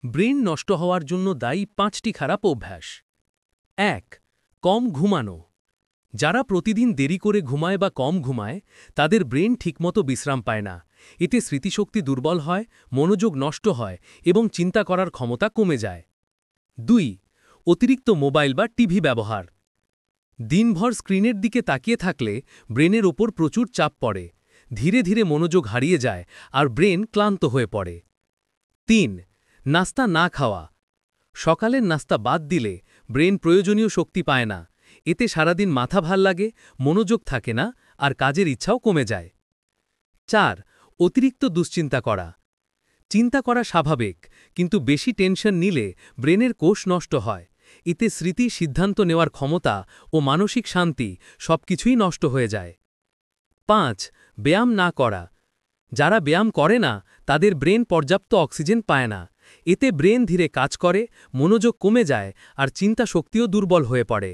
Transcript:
Brain নষ্ট হওয়ার জন্য দায়ী ৫টি খারাপ অভ্যাস। ১. কম ঘুমানো। যারা প্রতিদিন দেরি করে ঘুমায় বা কম ঘুমায় তাদের ব্রেন ঠিকমতো বিশ্রাম পায় না। এতে স্মৃতিশক্তি দুর্বল হয়, মনোযোগ নষ্ট হয় এবং চিন্তা করার ক্ষমতা কমে যায়। ২. অতিরিক্ত মোবাইল বা টিভি ব্যবহার। দিনভর স্ক্রিনের দিকে তাকিয়ে থাকলে ব্রেনের ওপর প্রচুর চাপ পড়ে, ধীরে ধীরে মনোযোগ হারিয়ে যায় আর ব্রেন ক্লান্ত হয়ে পড়ে। ৩. নাস্তা না খাওয়া। সকালের নাস্তা বাদ দিলে ব্রেন প্রয়োজনীয় শক্তি পায় না। এতে সারাদিন মাথা ভাল লাগে, মনোযোগ থাকে না আর কাজের ইচ্ছাও কমে যায়। ৪. অতিরিক্ত দুশ্চিন্তা করা। চিন্তা করা স্বাভাবিক, কিন্তু বেশি টেনশন নিলে ব্রেনের কোষ নষ্ট হয়। এতে স্মৃতি, সিদ্ধান্ত নেওয়ার ক্ষমতা ও মানসিক শান্তি সবকিছুই নষ্ট হয়ে যায়। ৫. ব্যায়াম না করা। যারা ব্যায়াম করে না তাদের ব্রেন পর্যাপ্ত অক্সিজেন পায় না। এতে ব্রেন ধীরে কাজ করে, মনোযোগ কমে যায় আর চিন্তা শক্তিও দুর্বল হয়ে পড়ে।